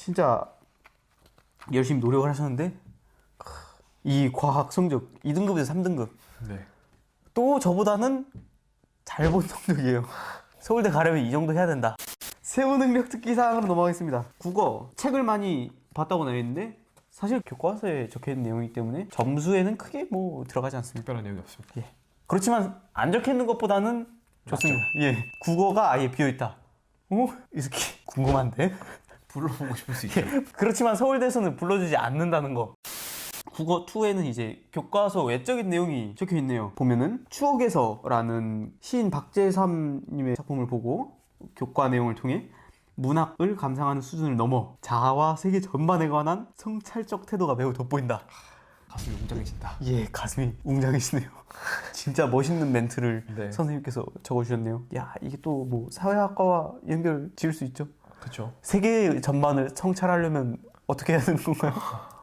진짜 열심히 노력을 하셨는데 이 과학 성적 2등급에서 3등급. 네. 또 저보다는 잘 본 성적이에요. 서울대 가려면 이 정도 해야 된다. 세부 능력 특기 사항으로 넘어가겠습니다. 국어 책을 많이 봤다고 나와 있는데 사실 교과서에 적혀있는 내용이기 때문에 점수에는 크게 뭐 들어가지 않습니다. 특별한 내용이 없습니다. 예. 그렇지만 안 적혀있는 것보다는 좋습니다. 예. 국어가 아예 비어있다. 이 새끼 궁금한데? 불러보고 싶을 수 있죠. 그렇지만 서울대에서는 불러주지 않는다는 거. 국어 2에는 이제 교과서 외적인 내용이 적혀 있네요. 보면은 추억에서라는 시인 박재삼님의 작품을 보고 교과 내용을 통해 문학을 감상하는 수준을 넘어 자아와 세계 전반에 관한 성찰적 태도가 매우 돋보인다. 가슴이 웅장해진다. 예, 가슴이 웅장해지네요. 진짜 멋있는 멘트를 네. 선생님께서 적어주셨네요. 야, 이게 또 뭐 사회학과와 연결 지을 수 있죠? 그렇죠. 세계 전반을 성찰하려면 어떻게 해야 되는 건가요?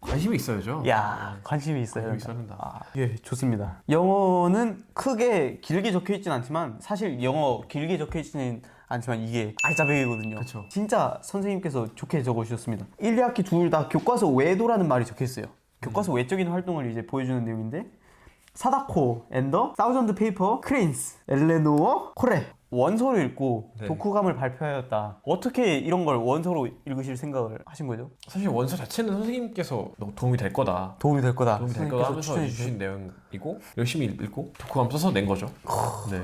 관심이 있어야죠. 야, 관심이 있어야 관심이 된다. 있어야 된다. 예, 좋습니다. 영어는 크게 길게 적혀 있진 않지만 사실 영어 길게 적혀 있지는 않지만 이게 알짜배기거든요. 그쵸. 진짜 선생님께서 좋게 적어주셨습니다. 1, 2학기 둘 다 교과서 외도라는 말이 적혀 있어요. 교과서 외적인 활동을 이제 보여주는 내용인데 사다코, 앤더, 사우전드 페이퍼, 크레인스, 엘레노어, 코레 원서로 읽고 네. 독후감을 발표하였다. 어떻게 이런 걸 원서로 읽으실 생각을 하신 거죠? 사실 원서 자체는 선생님께서 너무 도움이 될 거다. 도움이 될 거다. 도움이 될 거다 하면서 추천해 주신 내용이고 열심히 읽고 독후감 써서 낸 거죠. 네.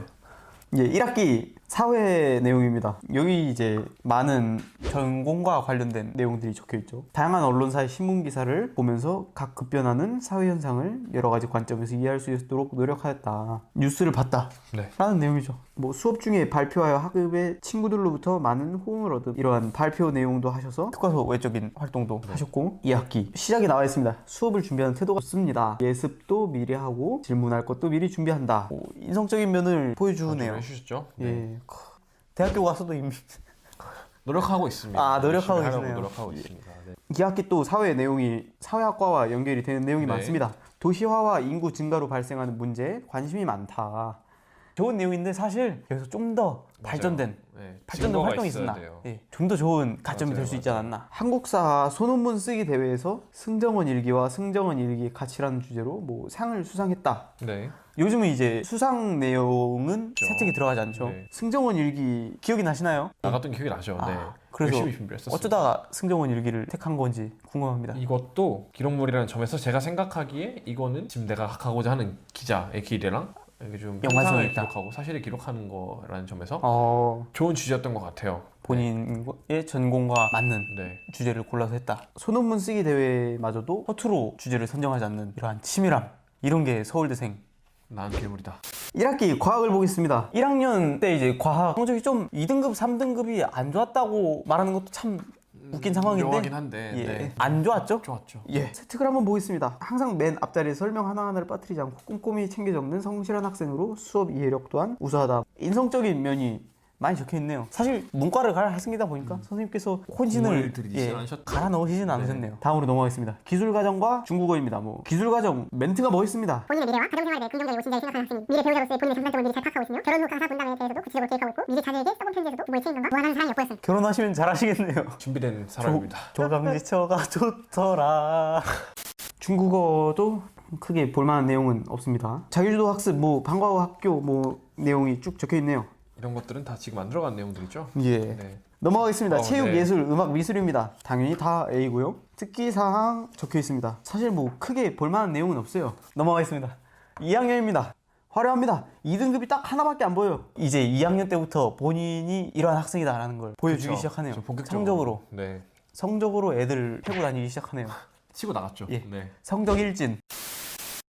예, 1학기 사회 내용입니다. 여기 이제 많은 전공과 관련된 내용들이 적혀 있죠. 다양한 언론사의 신문 기사를 보면서 각 급변하는 사회 현상을 여러 가지 관점에서 이해할 수 있도록 노력하였다. 뉴스를 봤다. 네. 라는 내용이죠. 뭐 수업 중에 발표하여 학급의 친구들로부터 많은 호응을 얻은 이러한 발표 내용도 하셔서 교과서 외적인 활동도 하셨고 2학기 시작에 나와 있습니다. 수업을 준비하는 태도가 좋습니다. 예습도 미리 하고 질문할 것도 미리 준비한다. 인성적인 면을 보여주네요. 해주셨죠. 네. 예. 대학교 가서도 이미 노력하고 있습니다. 아, 노력하고 열심히 하려고 계시네요. 노력하고 있습니다. 네. 2학기 또 사회 내용이 사회학과와 연결이 되는 내용이 네. 많습니다. 도시화와 인구 증가로 발생하는 문제에 관심이 많다. 좋은 내용인데 사실 여기서 좀 더 발전된 네. 발전된 증거가 활동이 있어야 있었나? 돼요. 예, 좀 더 좋은 가점이 맞아요, 될 수 있지 맞아요. 않았나? 한국사 소논문 쓰기 대회에서 승정원 일기와 승정원 일기의 가치라는 주제로 뭐 상을 수상했다. 네. 요즘은 이제 수상 내용은 그렇죠. 세특이 들어가지 않죠. 네. 승정원 일기 기억이 나시나요? 나갔던 기억이 나죠. 네. 그래서 열심히 준비했었어요. 어쩌다가 승정원 일기를 택한 건지 궁금합니다. 이것도 기록물이라는 점에서 제가 생각하기에 이거는 지금 내가 가고자 하는 기자의 길이랑 이게 좀 연관성이 현상을 있다. 기록하고 사실을 기록하는 거라는 점에서 어, 좋은 주제였던 것 같아요. 본인의 전공과 맞는 네. 주제를 골라서 했다. 소논문 쓰기 대회마저도 허투루 주제를 선정하지 않는 이러한 치밀함, 이런 게 서울대생. 난 괴물이다. 1학기 과학을 보겠습니다. 1학년 때 이제 과학 성적이 좀 2등급, 3등급이 안 좋았다고 말하는 것도 참 웃긴 상황인데 묘하긴 한데 예, 네. 안 좋았죠? 좋았죠. 예, 세특을 한번 보겠습니다. 항상 맨 앞자리에 설명 하나하나를 빠뜨리지 않고 꼼꼼히 챙겨 적는 성실한 학생으로 수업 이해력 또한 우수하다. 인성적인 면이 많이 적혀있네요. 사실 문과를 갈 학생이다 보니까 선생님께서 혼신을 공을 들이지는 않으셨죠. 갈아 넣으시진 않으셨네요. 다음으로 넘어가겠습니다. 기술과정과 중국어입니다. 뭐 기술과정 멘트가 멋있습니다. 본인의 미래와 가정생활에 대해 긍정적이고 진지하게 생각하는 학생이 미래 배우자로서의 본인의 장단점을 미리 잘 파악하고 있으며 결혼 후 강사 분담에 대해서도 구체적으로 계획하고 있고 미래 자녀에게 썩은 편지에서도 부모의 책임감과 무한한 사랑이 엿보였습니다. 결혼하시면 잘하시겠네요. 준비된 사람입니다. 조강지처가 좋더라. 중국어도 크게 볼만한 내용은 없습니다. 자기주도 학습, 뭐 방과후 학교 뭐 내용이 쭉 적혀있네요. 이런 것들은 다 지금 안 들어간 내용들이죠. 예. 네. 넘어가겠습니다. 체육, 네. 예술, 음악, 미술입니다. 당연히 다 A고요. 특기사항 적혀 있습니다. 사실 뭐 크게 볼만한 내용은 없어요. 넘어가겠습니다. 2학년입니다. 화려합니다. 2등급이 딱 하나밖에 안 보여요. 이제 2학년 때부터 본인이 이러한 학생이다라는 걸 보여주기 그쵸. 시작하네요. 좀 본격적으로. 성적으로. 네. 성적으로 애들 패고 다니기 시작하네요. 치고 나갔죠. 예. 네. 성적 일진.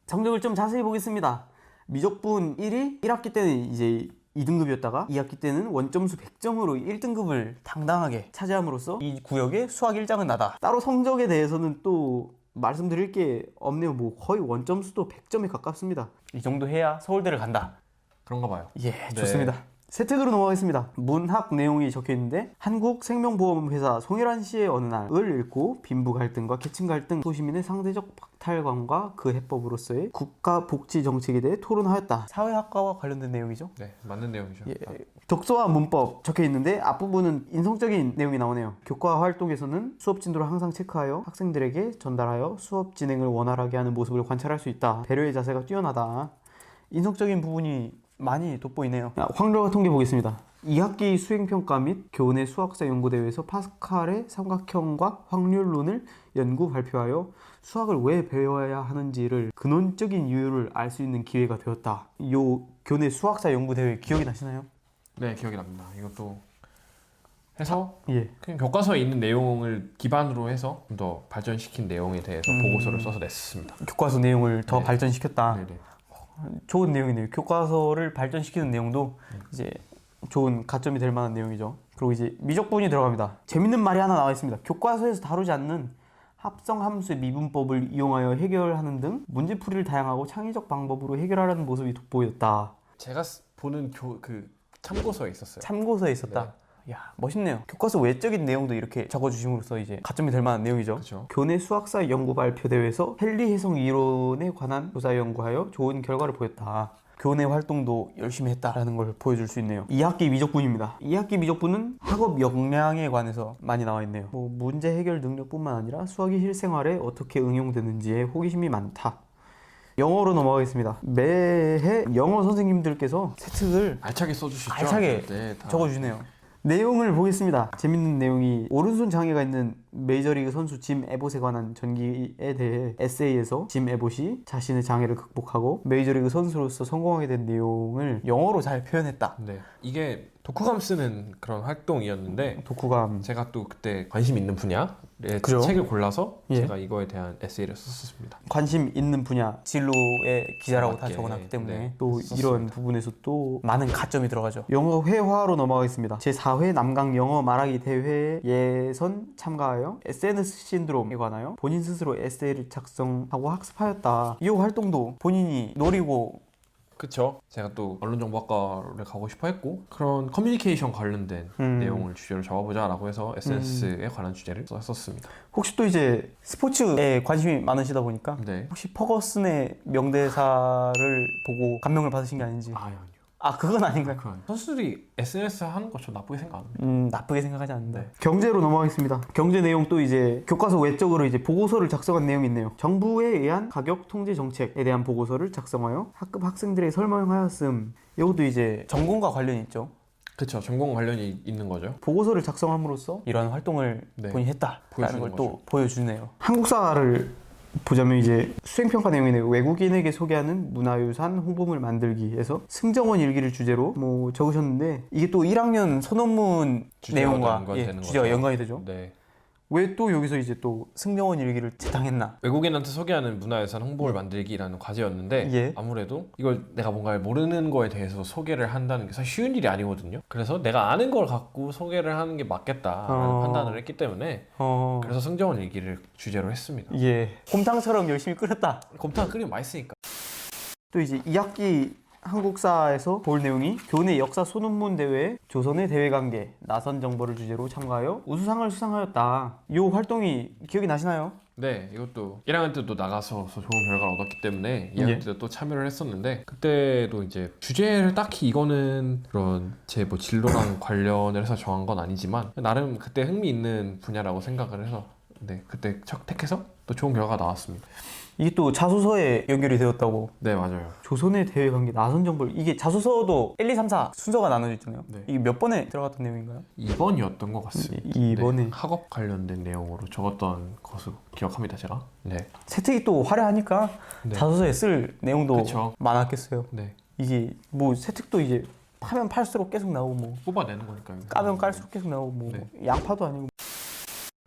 성적을 좀 자세히 보겠습니다. 미적분 1위 1학기 때는 이제 2등급이었다가 2학기 때는 원점수 100점으로 1등급을 당당하게 차지함으로써 이 구역의 수학 1장은 나다. 따로 성적에 대해서는 또 말씀드릴 게 없네요. 뭐 거의 원점수도 100점에 가깝습니다. 이 정도 해야 서울대를 간다. 그런가 봐요. 예, 좋습니다. 세특으로 넘어가겠습니다. 문학 내용이 적혀 있는데 한국생명보험회사 송혜란 씨의 어느 날을 읽고 빈부 갈등과 계층 갈등, 소시민의 상대적 박탈감과 그 해법으로서의 국가 복지 정책에 대해 토론하였다. 사회학과와 관련된 내용이죠. 네, 맞는 내용이죠. 예, 독서와 문법 적혀 있는데 앞부분은 인성적인 내용이 나오네요. 교과 활동에서는 수업 진도를 항상 체크하여 학생들에게 전달하여 수업 진행을 원활하게 하는 모습을 관찰할 수 있다. 배려의 자세가 뛰어나다. 인성적인 부분이 많이 돋보이네요. 확률과 통계 보겠습니다. 2학기 수행평가 및 교내 수학사 연구대회에서 파스칼의 삼각형과 확률론을 연구 발표하여 수학을 왜 배워야 하는지를 근원적인 이유를 알 수 있는 기회가 되었다. 요 교내 수학사 연구대회 기억이 나시나요? 네, 기억이 납니다. 이것도 해서 예. 그냥 교과서에 있는 내용을 기반으로 해서 좀 더 발전시킨 내용에 대해서 보고서를 써서 냈습니다. 교과서 내용을 더 네. 발전시켰다. 네네. 좋은 내용이네요. 교과서를 발전시키는 내용도 이제 좋은 가점이 될 만한 내용이죠. 그리고 이제 미적분이 들어갑니다. 재밌는 말이 하나 나와 있습니다. 교과서에서 다루지 않는 합성함수의 미분법을 이용하여 해결하는 등 문제풀이를 다양하고 창의적 방법으로 해결하려는 모습이 돋보였다. 제가 보는 그 참고서에 있었어요. 참고서에 있었다. 야, 멋있네요. 교과서 외적인 내용도 이렇게 적어주심으로써 이제 가점이 될 만한 내용이죠. 그렇죠. 교내 수학사 연구 발표 대회에서 헨리 해성 이론에 관한 조사 연구하여 좋은 결과를 보였다. 교내 활동도 열심히 했다라는 걸 보여줄 수 있네요. 2학기 미적분입니다. 2학기 미적분은 학업 역량에 관해서 많이 나와 있네요. 문제 해결 능력뿐만 아니라 수학이 실생활에 어떻게 응용되는지에 호기심이 많다. 영어로 넘어가겠습니다. 매해 영어 선생님들께서 세특을 알차게 써주시죠. 알차게 네, 다. 적어주시네요. 내용을 보겠습니다. 재밌는 내용이 오른손 장애가 있는 메이저리그 선수 짐 에봇에 관한 전기에 대해 에세이에서 짐 에봇이 자신의 장애를 극복하고 메이저리그 선수로서 성공하게 된 내용을 영어로 잘 표현했다. 네, 이게 독후감 쓰는 그런 활동이었는데 독후감. 제가 또 그때 관심 있는 분야의 그죠? 책을 골라서 예. 제가 이거에 대한 에세이를 썼습니다. 관심 있는 분야 진로의 기자라고 다 맞게, 적어놨기 때문에 네, 또 썼습니다. 이런 부분에서 또 많은 가점이 들어가죠. 영어 회화로 넘어가겠습니다. 제4회 남강 영어 말하기 대회 예선 참가하여 SNS 신드롬에 관하여 본인 스스로 에세이를 작성하고 학습하였다. 이 활동도 본인이 노리고 그쵸. 제가 또 언론정보학과를 가고 싶어 했고 그런 커뮤니케이션 관련된 내용을 주제로 잡아보자 라고 해서 SNS에 관한 주제를 썼습니다. 혹시 또 이제 스포츠에 관심이 많으시다 보니까 네. 혹시 퍼거슨의 명대사를 보고 감명을 받으신 게 아닌지. 아니요. 그건 아닌가요? 선수들이 SNS 하는 거 저 나쁘게 생각 안 합니다. 나쁘게 생각하지 않는다. 네. 경제로 넘어가겠습니다. 경제 내용 또 이제 교과서 외적으로 이제 보고서를 작성한 내용이 있네요. 정부에 의한 가격 통제 정책에 대한 보고서를 작성하여 학급 학생들에게 설명하였음. 이것도 이제 전공과 관련이 있죠. 그쵸. 전공 관련이 있는 거죠. 보고서를 작성함으로써 이런 활동을 네. 본인이 했다라는 보여주는 걸 또 거죠. 보여주네요. 한국사를 보자면 이제 수행평가 내용이네요. 외국인에게 소개하는 문화유산 홍보물 만들기에서 승정원 일기를 주제로 적으셨는데 이게 또 1학년 소논문 주제와 내용과 연관되는 주제가 거죠. 연관이 되죠. 네. 왜 또 여기서 이제 또 승정원 일기를 제당했나? 외국인한테 소개하는 문화유산 홍보를 만들기라는 과제였는데 예. 아무래도 이걸 내가 뭔가 모르는 거에 대해서 소개를 한다는 게 사실 쉬운 일이 아니거든요. 그래서 내가 아는 걸 갖고 소개를 하는 게 맞겠다라는 판단을 했기 때문에 그래서 승정원 일기를 주제로 했습니다. 예. 곰탕처럼 열심히 끓였다. 곰탕 끓이면 맛있으니까. 또 이제 2학기 한국사에서 볼 내용이 교내 역사 소논문 대회 조선의 대외 관계 나선 정보를 주제로 참가하여 우수상을 수상하였다. 이 활동이 기억이 나시나요? 네, 이것도 1학년 때도 나가서 좋은 결과를 얻었기 때문에 2학년 예. 때도 또 참여를 했었는데 그때도 이제 주제를 딱히 이거는 그런 제 뭐 진로랑 관련을 해서 정한 건 아니지만 나름 그때 흥미 있는 분야라고 생각을 해서 네, 그때 택해서 또 좋은 결과가 나왔습니다. 이게 또 자소서에 연결이 되었다고. 네, 맞아요. 조선의 대외 관계 나선 정보를 이게 자소서도 1, 2, 3, 4 순서가 나눠져 있잖아요. 네. 이게 몇 번에 들어갔던 내용인가요? 2번이었던 것 같습니다. 2번에 네, 학업 관련된 내용으로 적었던 것으로 기억합니다, 제가. 네. 세특이 또 화려하니까 네. 자소서에 쓸 내용도 그쵸. 많았겠어요. 네. 이게 세특도 이제 파면 팔수록 계속 나오고 뽑아내는 거니까요. 까면 깔수록 계속 나오고 네. 양파도 아니고.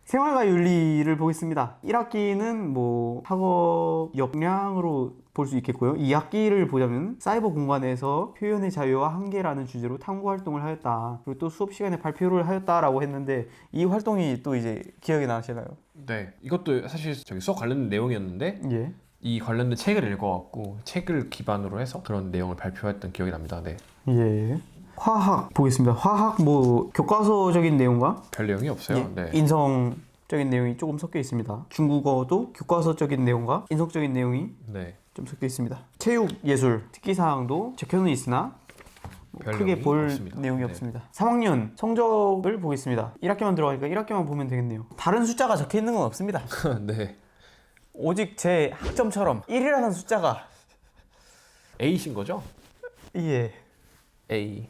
생활과 윤리를 보겠습니다. 1학기는 학업 역량으로 볼 수 있겠고요. 2학기를 보자면 사이버 공간에서 표현의 자유와 한계라는 주제로 탐구 활동을 하였다. 그리고 또 수업 시간에 발표를 하였다라고 했는데 이 활동이 또 이제 기억이 나시나요? 네. 이것도 사실 수업 관련된 내용이었는데 예. 이 관련된 책을 읽어갖고 책을 기반으로 해서 그런 내용을 발표했던 기억이 납니다. 네. 예. 화학 보겠습니다. 화학 뭐 교과서적인 내용과 별 내용이 없어요. 예, 네. 인성적인 내용이 조금 섞여 있습니다. 중국어도 교과서적인 내용과 인성적인 내용이 네. 좀 섞여 있습니다. 체육 예술 특기사항도 적혀는 있으나 뭐 별 크게 내용이 볼 없습니다. 내용이 네. 없습니다. 3학년 성적을 보겠습니다. 1학기만 들어가니까 1학기만 보면 되겠네요. 다른 숫자가 적혀 있는 건 없습니다. 네. 오직 제 학점처럼 1이라는 숫자가 A신 거죠? 예. A.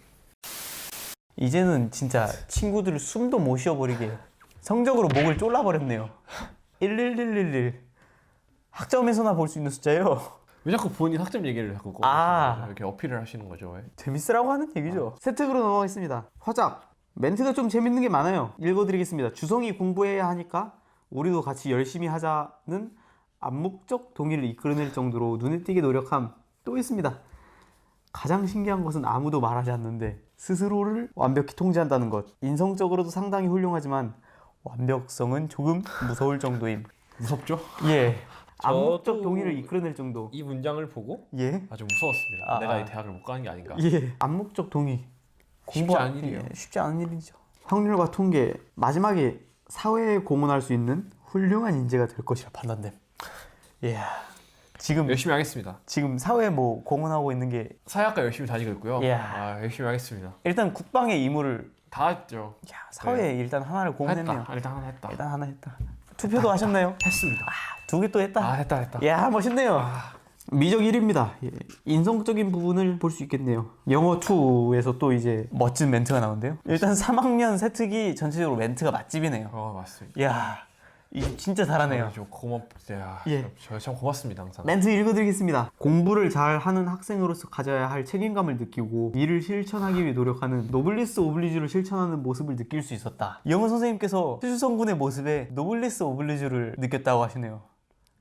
이제는 진짜 친구들을 숨도 못 쉬어버리게 성적으로 목을 졸라버렸네요. 11111 학점에서나 볼 수 있는 숫자예요. 왜 자꾸 본인 학점 얘기를 자꾸 아. 꺼내시는 거죠? 이렇게 어필을 하시는 거죠? 왜? 재밌으라고 하는 얘기죠. 세특으로 넘어가겠습니다. 화작. 멘트가 좀 재밌는 게 많아요. 읽어드리겠습니다. 주성이 공부해야 하니까 우리도 같이 열심히 하자는 암묵적 동의를 이끌어낼 정도로 눈에 띄게 노력함. 또 있습니다. 가장 신기한 것은 아무도 말하지 않는데 스스로를 완벽히 통제한다는 것. 인성적으로도 상당히 훌륭하지만 완벽성은 조금 무서울 정도임. 무섭죠? 예. 암묵적 저도 동의를 이끌어낼 정도. 이 문장을 보고 예. 아주 무서웠습니다. 아, 내가 이 대학을 못 가는 게 아닌가. 예. 암묵적 동의. 쉽지 않은 일이에요. 예, 쉽지 않은 일이죠. 확률과 통계. 마지막에 사회에 공헌할 수 있는 훌륭한 인재가 될 것이라 판단됨. 예. 지금 열심히 하겠습니다. 사회에 뭐 공헌하고 있는 게 사회학과 열심히 다니고 있고요. 이야. 열심히 하겠습니다. 일단 국방의 임무를 다 했죠. 야, 사회에 일단 하나를 공헌했네요. 했다. 일단 하나 했다. 일단 하나 했다. 투표도 하셨나요? 했습니다. 2개 또 했다. 했다. 야, 멋있네요. 미적 1입니다. 예. 인성적인 부분을 볼 수 있겠네요. 영어 2에서 또 이제 멋진 멘트가 나오는데요. 일단 3학년 세특이 전체적으로 멘트가 맛집이네요. 맞습니다. 야, 이 진짜 잘하네요. 좀 고맙대요. 예. 저 참 고맙습니다 항상. 멘트 읽어드리겠습니다. 공부를 잘하는 학생으로서 가져야 할 책임감을 느끼고 이를 실천하기 위해 노력하는 노블리스 오블리주를 실천하는 모습을 느낄 수 있었다. 영어 선생님께서 최주성 군의 모습에 노블리스 오블리주를 느꼈다고 하시네요.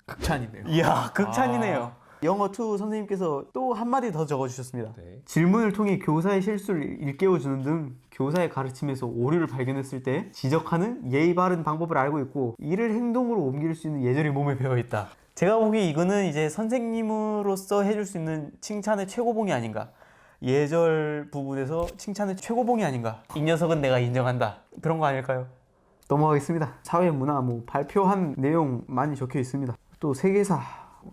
극찬이네요. 이야, 극찬이네요. 영어 2 선생님께서 또 한마디 더 적어주셨습니다. 네. 질문을 통해 교사의 실수를 일깨워주는 등 교사의 가르침에서 오류를 발견했을 때 지적하는 예의 바른 방법을 알고 있고 이를 행동으로 옮길 수 있는 예절이 몸에 배어있다. 제가 보기에 이거는 이제 선생님으로서 해줄 수 있는 칭찬의 최고봉이 아닌가. 예절 부분에서 칭찬의 최고봉이 아닌가. 이 녀석은 내가 인정한다. 그런 거 아닐까요? 넘어가겠습니다. 사회문화 뭐 발표한 내용 많이 적혀 있습니다. 또 세계사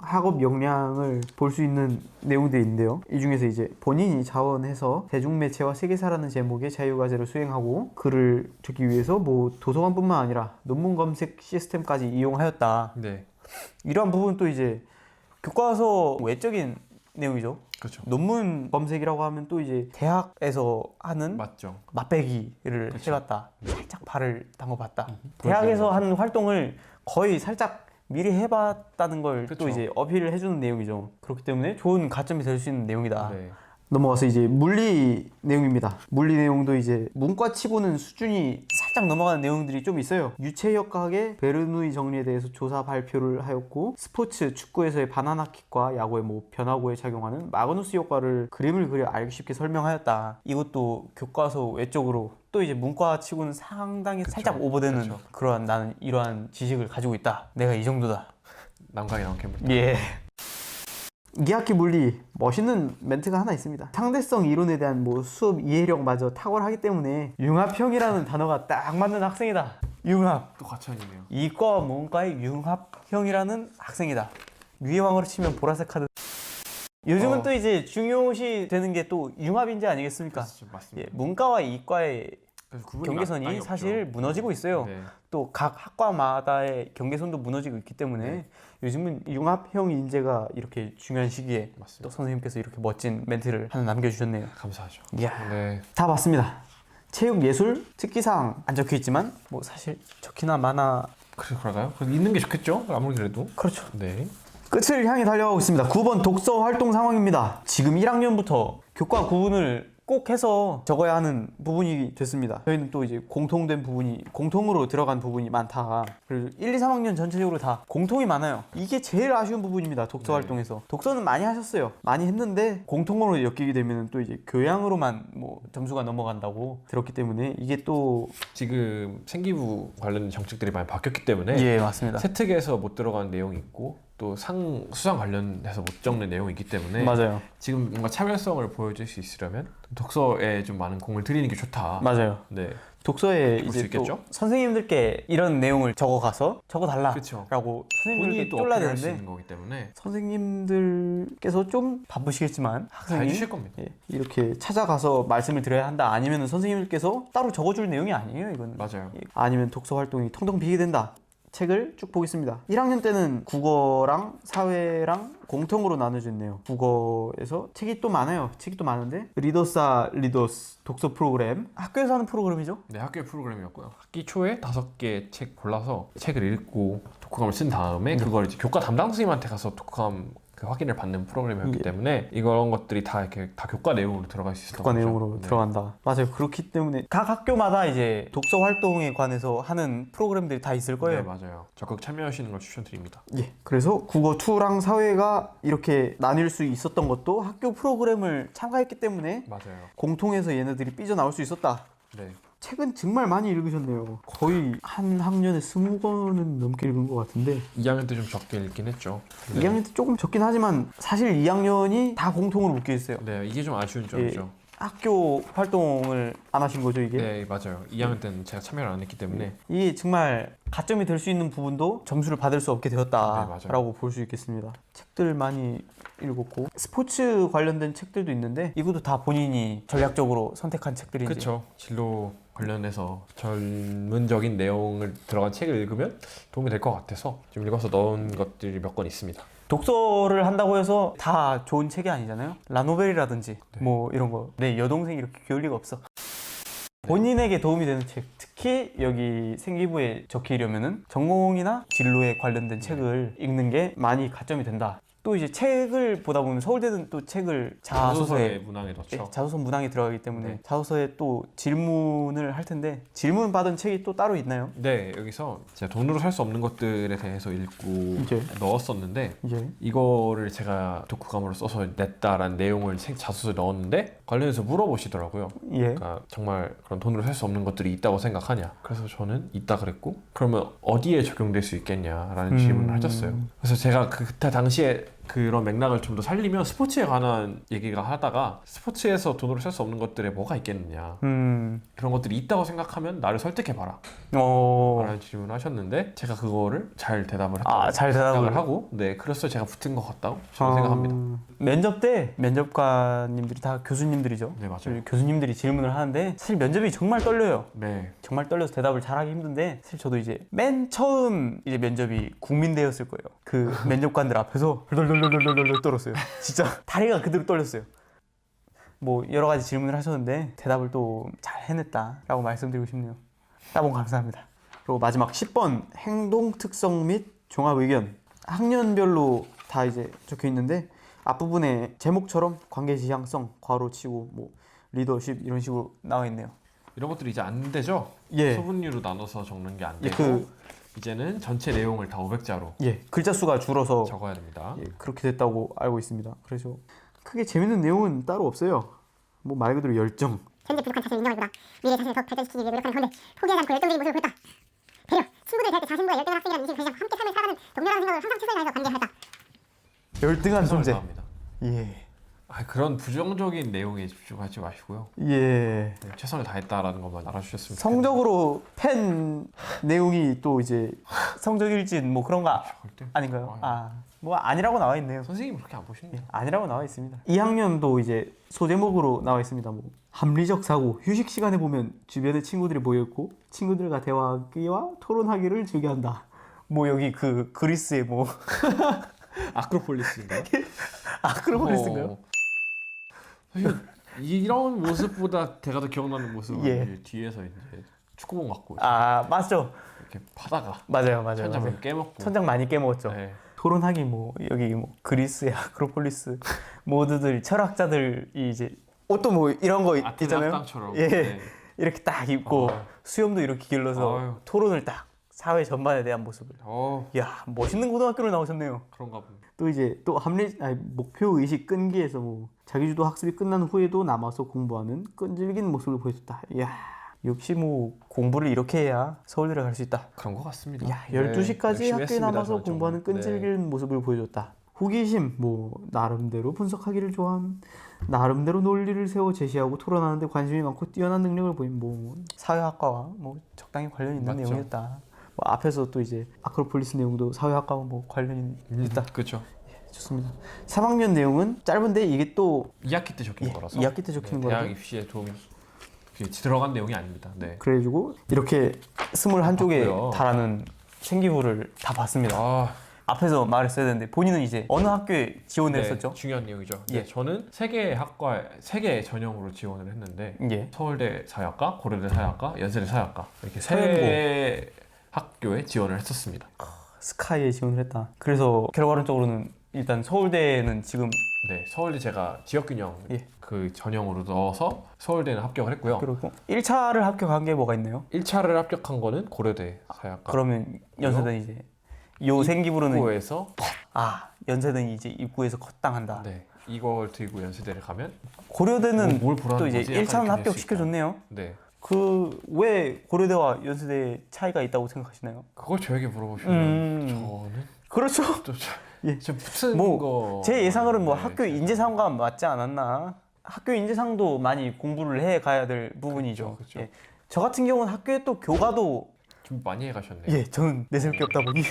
학업 역량을 볼 수 있는 내용들이 있는데요. 이 중에서 이제 본인이 자원해서 대중매체와 세계사라는 제목의 자유과제를 수행하고 글을 적기 위해서 뭐 도서관뿐만 아니라 논문 검색 시스템까지 이용하였다. 네. 이러한 부분 또 이제 교과서 외적인 내용이죠. 그렇죠. 논문 검색이라고 하면 또 이제 대학에서 하는 맞죠. 맛배기를 그쵸. 해봤다. 살짝 발을 담궈봤다. 대학에서 하는 활동을 거의 살짝 미리 해봤다는 걸 또 그쵸. 이제 어필을 해주는 내용이죠. 그렇기 때문에 좋은 가점이 될 수 있는 내용이다. 네. 넘어가서 이제 물리 내용입니다. 물리 내용도 이제 문과치고는 수준이 살짝 넘어가는 내용들이 좀 있어요. 유체역학의 베르누이 정리에 대해서 조사 발표를 하였고 스포츠, 축구에서의 바나나킥과 야구의 뭐 변화구에 작용하는 마그누스 효과를 그림을 그려 알기 쉽게 설명하였다. 이것도 교과서 외적으로 또 이제 문과치고는 상당히 살짝 오버되는 그쵸. 그러한 나는 이러한 지식을 가지고 있다. 내가 이 정도다. 남강이 나온 캠프. 예. 2학기 물리 멋있는 멘트가 하나 있습니다. 상대성 이론에 대한 뭐 수업 이해력마저 탁월하기 때문에 융합형이라는 단어가 딱 맞는 학생이다. 융합. 또 과찬이네요. 이과와 문과의 융합형이라는 학생이다. 유희왕으로 치면 보라색 카드. 요즘은 또 이제 중요시 되는 게 또 융합인재 아니겠습니까? 그렇죠. 맞습니다. 예, 문과와 이과의 그래서 구분이 경계선이 많이 사실 없죠. 무너지고 있어요. 네. 또 각 학과마다의 경계선도 무너지고 있기 때문에 네. 요즘은 융합형 인재가 이렇게 중요한 시기에 맞습니다. 또 선생님께서 이렇게 멋진 멘트를 하나 남겨주셨네요. 감사하죠. 이야, 네. 다 봤습니다. 체육, 예술, 특기사항 안 적혀 있지만 뭐 사실 적히나 마나 그럴까요? 그래도 있는 게 좋겠죠? 아무리 그래도. 그렇죠. 네. 끝을 향해 달려가고 있습니다. 9번 독서 활동 상황입니다. 지금 1학년부터 교과 구분을 꼭 해서 적어야 하는 부분이 됐습니다. 저희는 또 이제 공통된 부분이 공통으로 들어간 부분이 많다. 그래서 1, 2, 3학년 전체적으로 다 공통이 많아요. 이게 제일 아쉬운 부분입니다. 독서 네. 활동에서. 독서는 많이 하셨어요. 많이 했는데 공통으로 엮이게 되면 또 이제 교양으로만 뭐 점수가 넘어간다고 들었기 때문에 이게 또 지금 생기부 관련 정책들이 많이 바뀌었기 때문에 예, 맞습니다. 세특에서 못 들어간 내용이 있고 또 수상 관련해서 못 적는 내용이 있기 때문에 맞아요. 지금 뭔가 차별성을 보여줄 수 있으려면 독서에 좀 많은 공을 들이는 게 좋다. 맞아요. 네, 독서에 볼수 이제 있겠죠? 또 선생님들께 이런 내용을 적어가서 적어달라 그렇죠. 라고 본인이 선생님들께 또 쫄라야 어필할 수 되는데 있는 거기 때문에 선생님들께서 좀 바쁘시겠지만 다 학생이 해주실 겁니다. 예, 이렇게 찾아가서 말씀을 드려야 한다 아니면 선생님들께서 따로 적어줄 내용이 아니에요 이건. 맞아요. 예, 아니면 독서 활동이 텅텅 비게 된다. 책을 쭉 보겠습니다. 1학년 때는 국어랑 사회랑 공통으로 나눠져 있네요. 국어에서 책이 또 많아요. 책이 또 많은데 리더사 리더스 독서 프로그램 학교에서 하는 프로그램이죠. 네, 학교의 프로그램이었고요. 학기 초에 5개 책 골라서 책을 읽고 독후감을 쓴 다음에 그걸 이제 교과 담당 선생님한테 가서 독후감 그 확인을 받는 프로그램이었기 예. 때문에 이런 것들이 다 이렇게 다 교과 내용으로 들어갈 수 있었던 교과 거죠. 내용으로 네. 들어간다. 맞아요. 그렇기 때문에 각 학교마다 이제 독서 활동에 관해서 하는 프로그램들이 다 있을 거예요. 네, 맞아요. 적극 참여하시는 걸 추천드립니다. 예. 그래서 국어 2랑 사회가 이렇게 나뉠 수 있었던 것도 학교 프로그램을 참가했기 때문에 맞아요. 공통해서 얘네들이 삐져나올 수 있었다. 네. 책은 정말 많이 읽으셨네요. 거의 한 학년에 20권은 넘게 읽은 것 같은데 2학년 때 좀 적게 읽긴 했죠. 네. 2학년 때 조금 적긴 하지만 사실 2학년이 다 공통으로 묶여 있어요. 네, 이게 좀 아쉬운 점이죠. 학교 활동을 안 하신 거죠 이게? 네, 맞아요. 2학년 때는 제가 참여를 안 했기 때문에 이게 정말 가점이 될 수 있는 부분도 점수를 받을 수 없게 네, 맞아요. 되었다라고 볼 수 있겠습니다. 책들 많이 읽었고 스포츠 관련된 책들도 있는데 이것도 다 본인이 전략적으로 선택한 책들인지. 그렇죠. 진로 관련해서 전문적인 내용을 들어간 책을 읽으면 도움이 될 것 같아서 좀 읽어서 넣은 것들이 몇 권 있습니다. 독서를 한다고 해서 다 좋은 책이 아니잖아요. 라노벨이라든지 뭐 이런 거. 내 여동생이 이렇게 귀여울 리가 없어. 본인에게 도움이 되는 책, 특히 여기 생기부에 적히려면은 전공이나 진로에 관련된 책을 읽는 게 많이 가점이 된다. 또 이제 책을 보다 보면 서울대는 또 책을 자소서의 문항에 넣죠. 네, 자소서 문항에 들어가기 때문에 네. 자소서에 또 질문을 할 텐데 질문 받은 책이 또 따로 있나요? 네, 여기서 제가 돈으로 살 수 없는 것들에 대해서 읽고 이제 넣었었는데 이제 이거를 제가 독후감으로 써서 냈다라는 내용을 책 자소서에 넣었는데 관련해서 물어보시더라고요. 예. 그러니까 정말 그런 돈으로 살 수 없는 것들이 있다고 생각하냐? 그래서 저는 있다 그랬고 그러면 어디에 적용될 수 있겠냐라는 질문을 하셨어요. 그래서 제가 그때 당시에 그런 맥락을 좀 더 살리면 스포츠에 관한 얘기가 하다가 스포츠에서 돈으로 살 수 없는 것들에 뭐가 있겠느냐 그런 것들이 있다고 생각하면 나를 설득해봐라 라는 질문을 하셨는데 제가 그거를 잘 대답을 했다고 잘 대답을 생각을 하고 네 그래서 제가 붙은 것 같다고 저는 생각합니다. 면접 때 면접관님들이 다 교수님들이죠. 네, 맞아요. 교수님들이 질문을 하는데 사실 면접이 정말 떨려요. 네, 정말 떨려서 대답을 잘하기 힘든데 사실 저도 이제 맨 처음 이제 면접이 국민대였을 거예요. 그 면접관들 앞에서 덜덜덜덜덜덜 떨었어요. 진짜 다리가 그대로 떨렸어요. 뭐 여러 가지 질문을 하셨는데 대답을 또 잘 해냈다라고 말씀드리고 싶네요. 따봉 감사합니다. 그리고 마지막 10번 행동 특성 및 종합 의견. 학년별로 다 이제 적혀 있는데 앞부분에 제목처럼 관계 지향성, 괄호치고 뭐 리더십 이런 식으로 나와 있네요. 이런 것들이 이제 안 되죠? 예. 소분류로 나눠서 적는 게 안 예, 되고 이제는 전체 내용을 다 500자로 예, 글자 수가 줄어서 적어야 됩니다. 예, 그렇게 됐다고 알고 있습니다. 그래서 크게 재밌는 내용은 따로 없어요. 뭐 말 그대로 열정. 현재 부족한 자신을 인정하기보다 미래 자신을 더욱 발전시키기 위해 노력하는 가운데 포기하지 않고 열정적인 모습을 보였다. 배려, 친구들 대할 때 자신보다 열등한 학생이라는 인식을 가지지 않고 함께 삶을 살아가는 동료라는 생각을 항상 최선을 다해서 관계하였다. 열등한 존재. 감사합니다. 예. 그런 부정적인 내용에 집중하지 마시고요. 예. 네, 최선을 다했다라는 것만 알아주셨으면 성적으로 팬 내용이 또 이제 성적일진 뭐 그런 거 절대 아닌가요? 뭐 아니라고 나와 있네요. 선생님이 그렇게 안 보시는데. 아니라고 나와 있습니다. 2학년도 이제 소제목으로 나와 있습니다. 뭐 합리적 사고, 휴식 시간에 보면 주변에 친구들이 모여 있고 친구들과 대화하기와 토론하기를 즐겨한다. 뭐 여기 그 그리스의 뭐 아크로폴리스인가요? 아크로폴리스인가요? 사실 이런 모습보다 제가 더 기억나는 모습은 예. 이제 뒤에서 이제 축구공 맞고 맞죠. 이렇게 파다가 맞아요. 천장을 깨먹고 천장 많이 깨먹었죠. 네. 토론하기 뭐 여기 뭐 그리스의 아크로폴리스 모두들 철학자들이 이제 옷도 뭐 이런 거 아테네 있잖아요. 합당처럼. 예. 네. 이렇게 딱 입고 수염도 이렇게 길러서 아유. 토론을 딱 사회 전반에 대한 모습을. 야, 멋있는 고등학교를 나오셨네요. 그런가 보네. 또 이제 또 목표 의식 끈기에서 뭐 자기주도 학습이 끝난 후에도 남아서 공부하는 끈질긴 모습을 보여줬다. 이야, 역시 뭐 공부를 이렇게 해야 서울대를 갈 수 있다. 그런 것 같습니다. 야, 네, 12시까지 열심히 학교에 했습니다, 남아서 저는 공부하는 정말. 끈질긴 모습을 보여줬다. 호기심, 뭐 나름대로 분석하기를 좋아함, 나름대로 논리를 세워 제시하고 토론하는데 관심이 많고 뛰어난 능력을 보임. 뭐 사회학과와 뭐 적당히 관련 있는 맞죠. 내용이었다. 뭐 앞에서 또 이제 아크로폴리스 내용도 사회학과와 뭐 관련이 있다. 그렇죠. 좋습니다. 3학년 내용은 짧은데 이게 또 2학기 때 적힌 예, 거라서 2학기 때 적힌 대학 거라서. 입시에 도움이 들어간 내용이 아닙니다. 네. 그래가지고 이렇게 21쪽에 봤고요. 달하는 생기부를 다 봤습니다. 아, 앞에서 말했어야 되는데 본인은 이제 어느 학교에 지원을 네, 했었죠? 중요한 내용이죠. 예. 네, 저는 세 개의 학과, 세 개의 전형으로 지원을 했는데 예. 서울대 사회학과, 고려대 사회학과, 연세대 사회학과 이렇게 서연고. 세 학교에 지원을 했었습니다. 스카이에 지원을 했다. 그래서 결과론적으로는 일단 서울대는 지금 네, 서울대 제가 지역균형 예. 그 전형으로 넣어서 서울대는 합격을 했고요. 그리고 1차를 합격한 게 뭐가 있나요? 1차를 합격한 거는 고려대 사회학과. 그러면 연세대는 이제 요 생기부로는 입구에서 연세대는 이제 입구에서 컷당한다. 네, 이걸 들고 연세대를 가면 고려대는 뭘 보라는 또 이제 거지? 약간 1차는 이렇게 될수 합격시켜줬네요. 네, 그 왜 고려대와 연세대 차이가 있다고 생각하시나요? 그걸 저에게 물어보시면 저는 그렇죠. 좀 예. 붙은 뭐, 거. 제 예상으로는 뭐 네, 학교 인재상과 맞지 않았나? 학교 인재상도 많이 공부를 해 가야 될 부분이죠. 그쵸. 예. 저 같은 경우는 학교에 또 교과도 좀 많이 해가셨네요. 예, 저는 내세울 게 없다 보니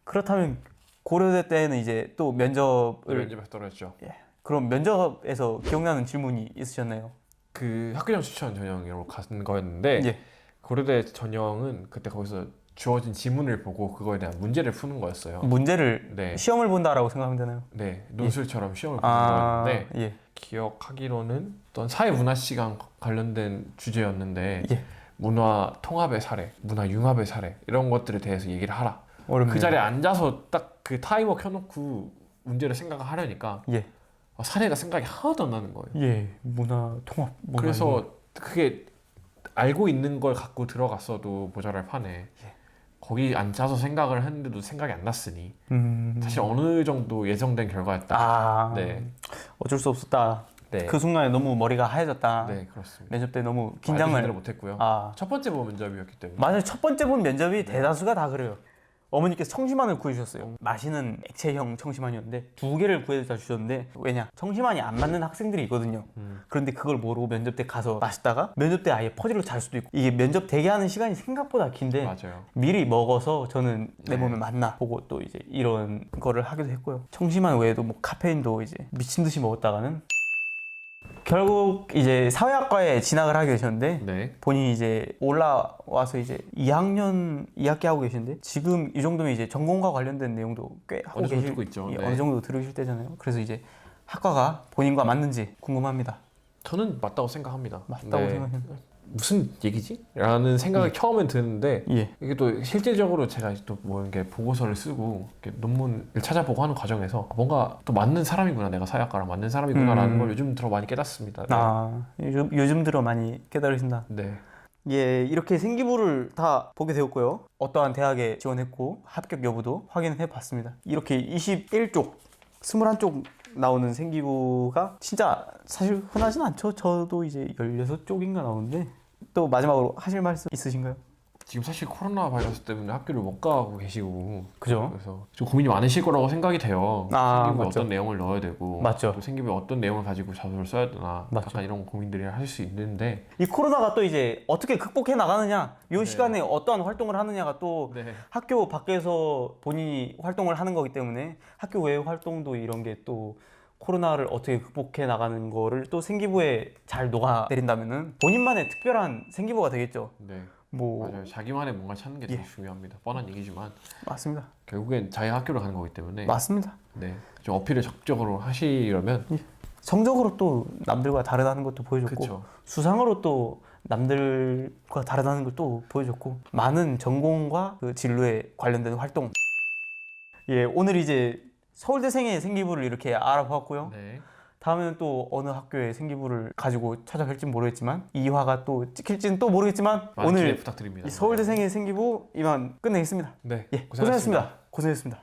그렇다면 고려대 때는 이제 또 면접을 면접에 떨어졌죠. 예. 그럼 면접에서 기억나는 질문이 있으셨나요? 그 학교장 추천 전형으로 간 거였는데 예. 고려대 전형은 그때 거기서 주어진 지문을 보고 그거에 대한 문제를 푸는 거였어요. 문제를 네, 시험을 본다라고 생각하면 되나요? 네 논술처럼 시험을 보는 거였는데 예. 기억하기로는 어떤 사회문화 시간 관련된 주제였는데 예. 문화 통합의 사례, 문화 융합의 사례 이런 것들에 대해서 얘기를 하라. 어렵네요. 그 자리에 앉아서 딱 그 타이머 켜놓고 문제를 생각하려니까 예. 사례가 생각이 하나도 안 나는 거예요. 예. 문화 통합. 문화 그래서 그게 알고 있는 걸 갖고 들어갔어도 모자랄 판에 거기 앉아서 생각을 했는데도 생각이 안 났으니 사실 어느 정도 예정된 결과였다. 네. 어쩔 수 없었다. 네. 그 순간에 너무 머리가 하얘졌다. 네, 그렇습니다. 면접 때 너무 말도 긴장을 제대로 못했고요. 첫 번째 본 면접이었기 때문에. 맞아요. 첫 번째 본 면접이 대다수가 다 그래요. 어머니께서 청심환을 구해주셨어요. 마시는 액체형 청심환이었는데 2개를 구해다 주셨는데 왜냐? 청심환이 안 맞는 학생들이 있거든요. 그런데 그걸 모르고 면접 때 가서 마시다가 면접 때 아예 퍼즐로 잘 수도 있고 이게 면접 대기하는 시간이 생각보다 긴데 맞아요. 미리 먹어서 저는 내 네. 몸에 맞나 보고 또 이제 이런 거를 하기도 했고요. 청심환 외에도 뭐 카페인도 이제 미친 듯이 먹었다가는 결국 이제 사회학과에 진학을 하게 되셨는데 네. 본인이 이제 올라와서 이제 2학년 2학기 하고 계신데 지금 이 정도면 이제 전공과 관련된 내용도 꽤 하고 어느 정도 계실 듣고 있죠. 예, 네. 어느 정도 들으실 때잖아요. 그래서 이제 학과가 본인과 맞는지 궁금합니다. 저는 맞다고 생각합니다. 맞다고 네. 생각합니다. 무슨 얘기지? 라는 생각이 처음엔 드는데 예. 이게 또 실제적으로 제가 또 뭐 이렇게 보고서를 쓰고 이렇게 논문을 찾아보고 하는 과정에서 뭔가 또 맞는 사람이구나, 내가 사회학과랑 맞는 사람이구나라는 걸 요즘 들어 많이 깨닫습니다. 네. 요즘 들어 많이 깨달으신다. 네. 예, 이렇게 생기부를 다 보게 되었고요. 어떠한 대학에 지원했고 합격 여부도 확인해 봤습니다. 이렇게 21쪽, 21쪽 나오는 생기부가 진짜 사실 흔하진 않죠. 저도 이제 16쪽인가 나오는데 또 마지막으로 하실 말씀 있으신가요? 지금 사실 코로나 바이러스 때문에 학교를 못 가고 계시고 그죠? 그래서 좀 고민이 많으실 거라고 생각이 돼요. 생기부에 맞죠. 어떤 내용을 넣어야 되고 맞죠. 또 생기부에 어떤 내용을 가지고 자소를 써야 되나 맞죠. 약간 이런 고민들이 하실 수 있는데 이 코로나가 또 이제 어떻게 극복해 나가느냐, 이 네. 시간에 어떠한 활동을 하느냐가 또 네. 학교 밖에서 본인이 활동을 하는 거기 때문에 학교 외의 활동도 이런 게 또 코로나를 어떻게 극복해 나가는 거를 또 생기부에 잘 녹아내린다면은 본인만의 특별한 생기부가 되겠죠. 네. 뭐 맞아요. 자기만의 뭔가 찾는 게 되게 중요합니다. 뻔한 얘기지만 맞습니다. 결국엔 자기 학교를 가는 거기 때문에 맞습니다. 네. 좀 어필을 적극적으로 하시려면 성적으로 또 남들과 다르다는 것도 보여줬고 그쵸. 수상으로 또 남들과 다르다는 걸 또 보여줬고 많은 전공과 그 진로에 관련된 활동. 예, 오늘 이제 서울대생의 생기부를 이렇게 알아보았고요. 네. 다음에는 또 어느 학교의 생기부를 가지고 찾아뵐지 모르겠지만 이 화가 또 찍힐지는 또 모르겠지만 많은 기대 오늘 부탁드립니다. 이 서울대생의 생기부 이만 끝내겠습니다. 네. 예, 고생하셨습니다. 고생하셨습니다.